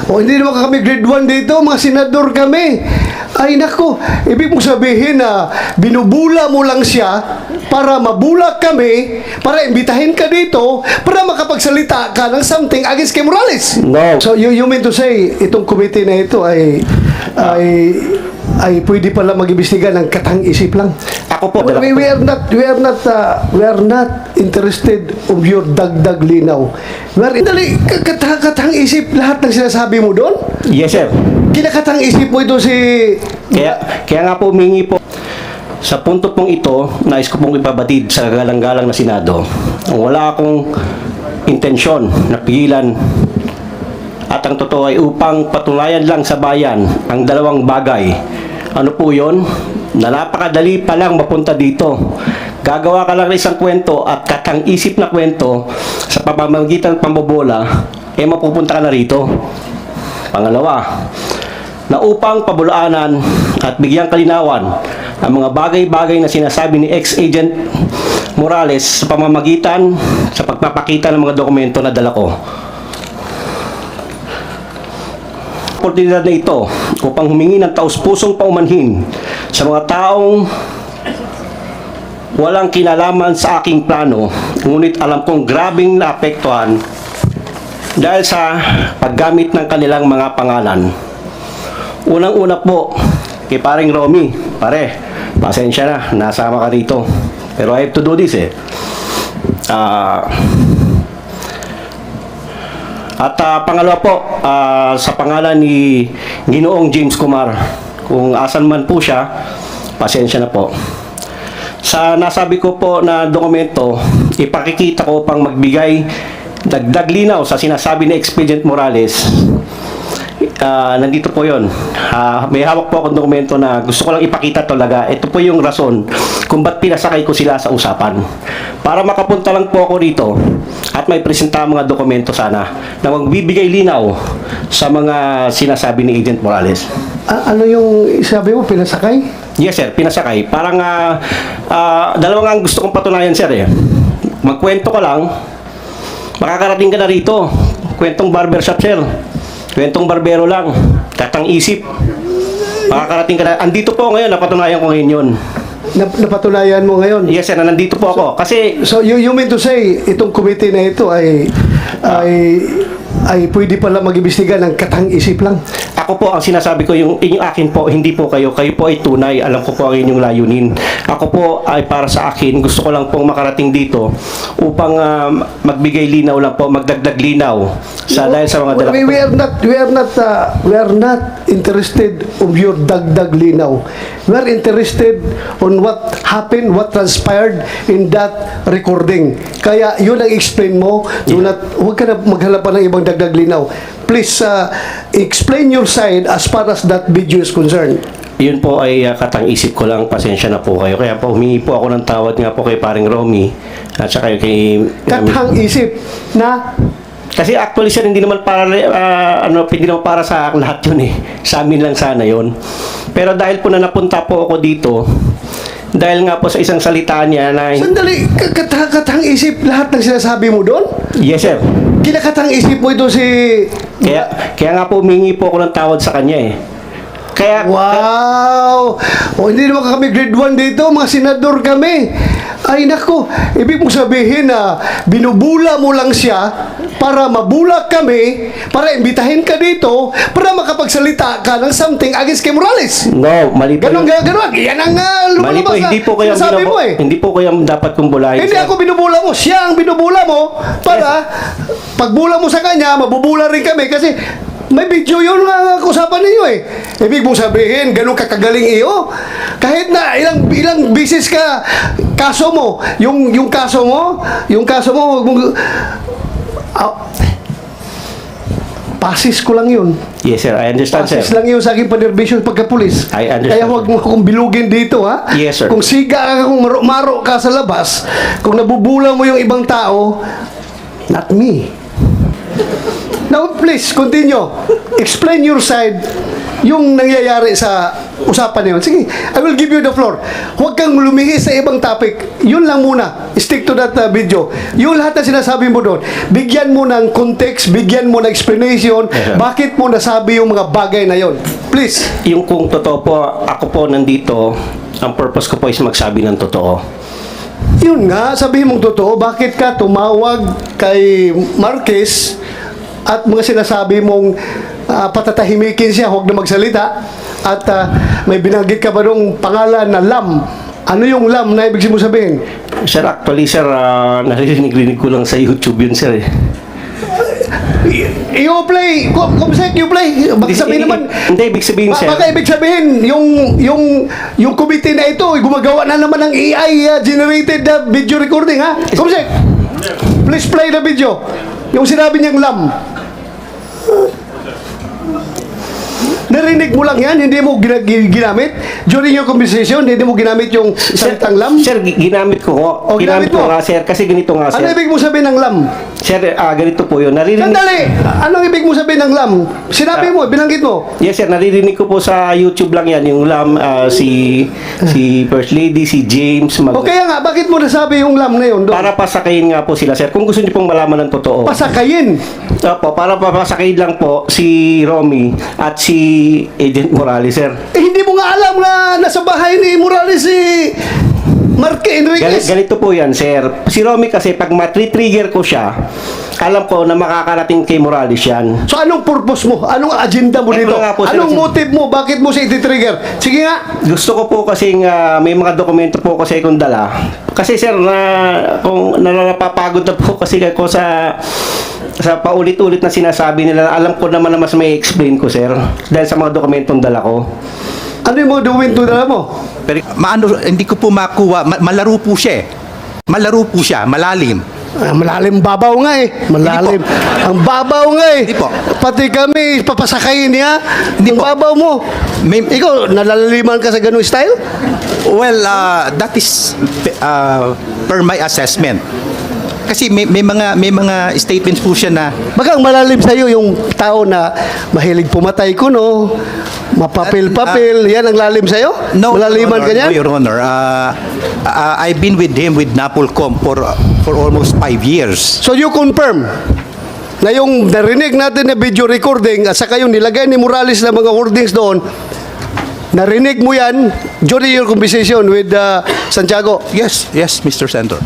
O hindi naman kami grade 1 dito, mga senador kami. Ay nako, ibig mong sabihin na binubula mo lang siya para mabula kami, para imbitahin ka dito, para makapagsalita ka ng something against kay Morales. No. So you mean to say, itong committee na ito ay pwede pala mag-imbestiga ng katang-isip lang? Ako po, We are not interested of your dagdag linaw. Dali, katang-isip lahat ng sinasabi mo doon? yes sir. Kinakatang-isip mo ito si... Kaya nga po humingi po sa punto pong ito, nais ko pong ipabatid sa galang-galang na Senado. Wala akong intensyon na pigilan at ang totoo ay upang patunayan lang sa bayan ang dalawang bagay. Ano po yun? Na napakadali pa lang mapunta dito. Gagawa ka lang ng isang kwento at katang-isip na kwento sa pamamagitan ng pambobola, mapupunta ka na rito. Pangalawa, na upang pabulaanan at bigyang kalinawan ang mga bagay-bagay na sinasabi ni ex-agent Morales sa pamamagitan sa pagpapakita ng mga dokumento na dala ko. Oportunidad na ito upang humingi ng taus-pusong paumanhin sa mga taong walang kinalaman sa aking plano, ngunit alam kong grabing naapektuhan dahil sa paggamit ng kanilang mga pangalan. Unang-una po, kay paring Romy, pare, pasensya na, nasama ka rito. Pero I have to do this pangalawa po, sa pangalan ni Ginoong James Kumar, kung asan man po siya, pasensya na po. Sa nasabi ko po na dokumento, ipakikita ko pang magbigay dagdag linaw sa sinasabi ni Expedient Morales. Nandito po yon. May hawak po akong dokumento na gusto ko lang ipakita talaga. Ito po yung rason kung ba't pinasakay ko sila sa usapan. Para makapunta lang po ako rito at may presenta mga dokumento sana na magbibigay linaw sa mga sinasabi ni Agent Morales. Ano yung sabi mo, pinasakay? Yes sir, pinasakay. Parang dalawang ang gusto kong patunayan sir Magkwento ka lang, makakarating ka na rito. Kwentong barbershop sir. Kwentong barbero lang, katang-isip. Makakarating ka na. Andito po ngayon, napatunayan ko ngayon yun. Napatunayan mo ngayon? Yes, sir, nandito po ako. Kasi... So, you mean to say, itong committee na ito ay pwede pala mag-imbestiga ng katang-isip lang? Ako po, ang sinasabi ko, yung akin po, hindi po kayo. Kayo po ay tunay. Alam ko po ang inyong layunin. Ako po ay para sa akin, gusto ko lang pong makarating dito upang magbigay linaw lang po, magdagdag linaw dahil sa mga dala. We are not interested of your dagdag linaw. We are interested on what happened, what transpired in that recording. Kaya yun ang explain mo. Huwag ka na maghanap pa ng ibang dagdag linaw. Please explain your side as far as that video is concerned. Yun po ay katang-isip ko lang, pasensya na po kayo. Kaya po humingi po ako ng tawad nga po kay paring Romy at saka kay... Katang-isip na... Kasi actually sir, hindi naman para hindi naman para sa lahat yun Sa amin lang sana yun. Pero dahil po na napunta po ako dito, dahil nga po sa isang salita niya na... Sandali, katang-isip lahat ng sinasabi mo doon? Yes sir. Kinakatang-isip mo ito si... Kaya nga po humingi po ako ng tawad sa kanya Kaya... Wow! O hindi naman kami grade 1 dito, mga senador kami. Ay nako, ibig mong sabihin na binubula mo lang siya para mabula kami, para imbitahin ka dito, para makapagsalita ka ng something against kay Morales. No, mali po. Ganon. Yan ang mali po, hindi po kayo hindi po kayo dapat kong bulahin. Hindi ako binubula mo, siya ang binubula mo para pagbula mo sa kanya, mabubula rin kami kasi may video yun nga usapan ninyo Ibig mong sabihin, ganun kakagaling iyo. Kahit na ilang bisis ka, kaso mo, yung kaso mo, huwag mong... pasis ko lang yun. Yes sir, I understand pasis sir. Lang yun sa aking panerbisyon pagkapulis. I understand. Kaya huwag mo akong bilugin dito Yes sir. Kung siga ka, kung maro ka sa labas, kung nabubula mo yung ibang tao, not me. Now, please, continue. Explain your side yung nangyayari sa usapan na yun. Sige, I will give you the floor. Huwag kang lumihis sa ibang topic. Yun lang muna. Stick to that video. Yung lahat na sinasabi mo doon, bigyan mo ng context, bigyan mo ng explanation, Yes, sir. bakit mo nasabi yung mga bagay na yon. Please. Yung kung totoo po, ako po nandito, ang purpose ko po is magsabi ng totoo. Yun nga, sabihin mong totoo, bakit ka tumawag kay Marquez at mga sinasabi mong patatahimikin siya, huwag na magsalita, at may binanggit ka ba nung pangalan na Lam? Ano yung Lam na ibig mo sabihin? Sir, actually, sir, naririnig ko lang sa YouTube yun, sir. You play, kumsek, you play. Baka sabihin naman, Hindi, ibig sabihin, sir. baka ibig sabihin, yung committee na ito, gumagawa na naman ng AI generated video recording, ha? Kumsek, please play the video. Yung sinabi niyang Lam. Narinig mo lang yan, hindi mo ginamit during your conversation, hindi mo ginamit yung salitang Lam. Sir, ginamit ko ko. O, ginamit ko mo. nga, sir. Kasi ganito nga, Ano sir. ibig mo sabihin ng Lam? Sir, ganito po yun. Naririnig. Sandali! Anong ibig mo sabihin ng Lam? Sinabi mo, binanggit mo. Yes, sir. Naririnig ko po sa YouTube lang yan. Yung Lam, si First Lady, si James. O kaya nga, bakit mo nasabi yung Lam na yun doon? Para pasakayin nga po sila, sir. Kung gusto niyo pong malaman ng totoo. Pasakayin. Opo, para papasakayin lang po si Romy at si Agent Morales, sir. Eh, hindi mo nga alam na nasa bahay ni Morales si Marque Enriquez. Ganito po yan, sir. Si Romy kasi, pag matri-trigger ko siya, alam ko na makakarating kay Morales yan. So anong purpose mo? Anong agenda mo Ito dito? nga po, sir. Anong motive mo? Bakit mo siya iti-trigger? Sige nga. Gusto ko po kasi may mga dokumento po kasi akong dala. Kasi sir, kung napapagod na po kasi ako sa paulit-ulit na sinasabi nila, alam ko naman na mas may explain ko, sir. Dahil sa mga dokumentong dala ko. Ano yung mga dokumento dala mo? Pero hindi ko po makuha. Malaro po siya eh. Malaro po siya, malalim. Malalim babaw nga eh. Malalim. Ang babaw nga eh. Hindi po. Pati kami, papasakayin niya. Hindi Ang po. babaw mo. Ikaw, nalalaliman ka sa ganung style? Well, that is per my assessment. Kasi may mga statements po siya na Baka ang malalim sa'yo yung tao na mahilig pumatay ko, no? Mapapil-papil. Yan ang lalim sa'yo? Malaliman ka niyan? No, Your Honor. I've been with him with Napolcom for almost 5 years. So you confirm na yung narinig natin na video recording at saka yung nilagay ni Morales na mga wordings doon, narinig mo yan during your conversation with Santiago? Yes, Mr. Senator.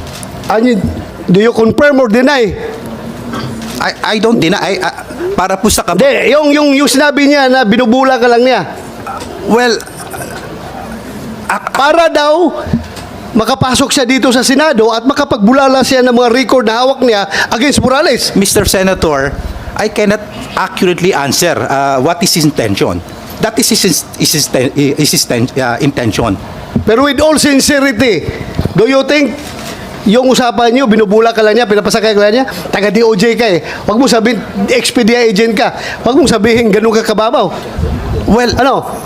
Do you confirm or deny? I don't deny. Para po sa Hindi, yung sinabi niya na binubula ka lang niya. Well, Para daw makapasok siya dito sa Senado at makapagbulala siya ng mga record na hawak niya against Morales. Mr. Senator, I cannot accurately answer what is his intention. That is his intention. Pero with all sincerity, do you think yung usapan niyo, binubula ka lang niya, pinapasakay ka lang niya, taga DOJ ka eh. Huwag mo sabihin, XPDI agent ka. Huwag mong sabihin, ganun ka kababaw. Well, Ano?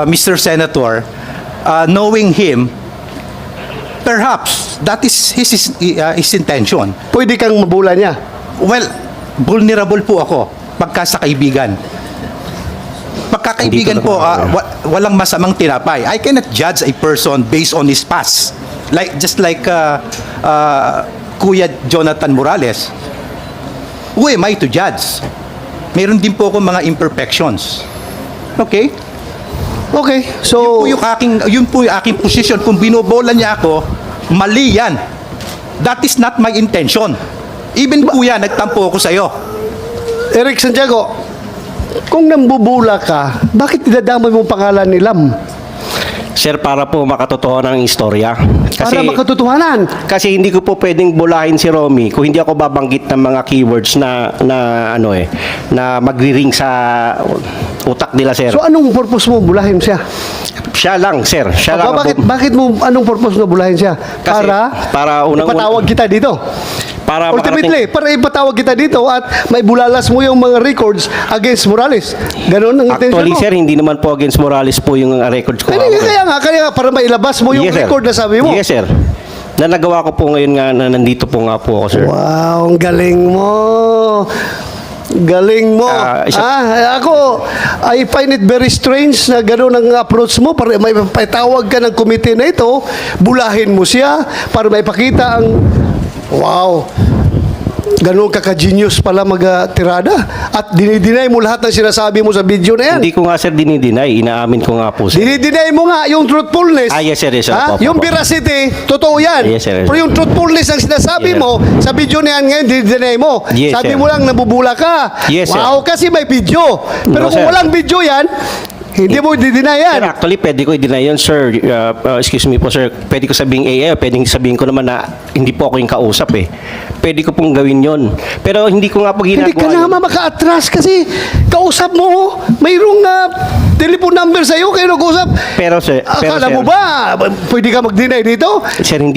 Mr. Senator, knowing him, perhaps that is his intention. Pwede kang mabula niya. Well, vulnerable po ako pagka sa kaibigan. Pagkakaibigan Andito po, na walang masamang tinapay. I cannot judge a person based on his past. Just like Kuya Jonathan Morales. Who am I to judge? Meron din po ako mga imperfections. Okay? Okay, so... Yun po yung aking position. Kung binobola niya ako, mali yan. That is not my intention. Even kuya, nagtampo ako sa'yo. Eric Santiago, kung nambubula ka, bakit dinadamay mo pangalan ni Lam? Sir, para po makatotohanan ng istorya. Para makatotohanan. Kasi hindi ko po pwedeng bulahin si Romy kung hindi ako babanggit ng mga keywords na magri-ring sa utak nila, sir. So anong purpose mo bulahin siya? Siya lang, sir. Siya lang. Bakit mo, anong purpose na bulahin siya? Kasi para ipatawag kita dito. Para Ultimately, para ipatawag kita dito at may bulalas mo yung mga records against Morales. Ganon ang intention Actually, mo. sir, hindi naman po against Morales po yung records ko. Kaya nga, para mailabas mo yung Yes, sir. record na sabi mo. Yes, sir. Na nagawa ko po ngayon nga na nandito po nga po ako, sir. Wow, ang galing mo. Galing mo. Ako, I find it very strange na gano'n ang approach mo. Para may patawag ka ng komite na ito, bulahin mo siya para may pakita ang, wow, gano'n ka-genius pala mag-tirada. At dinideny mo lahat ng sinasabi mo sa video na yan. Hindi ko nga sir dinideny, inaamin ko nga po sir. Dinideny mo nga yung truthfulness. Yes sir, yes sir. Ha? Opo, Yung opo. veracity, totoo yan. Yes, sir, yes, Pero sir. yung truthfulness ang sinasabi Yes, sir. mo, sa video na yan ngayon, dinideny mo. Yes, Sabi sir. mo lang, nabubula ka. Yes, sir. Wow, kasi may video. Pero No, kung sir. walang video yan, hindi mo dideny yan. Sir, actually, pwede ko i-deny yun, sir. Excuse me po, sir. Pwede ko sabihin AI, pwedeng sabihin ko naman na hindi po ako yung kausap eh. Pwede ko pong gawin yun. Pero hindi ko nga po ginagawa Hindi ka na yun. maka-atras kasi kausap mo, mayroong telephone number sa'yo, kayo nag-usap. Pero sir, Akala mo ba, pwede ka mag-deny dito? Sir, hindi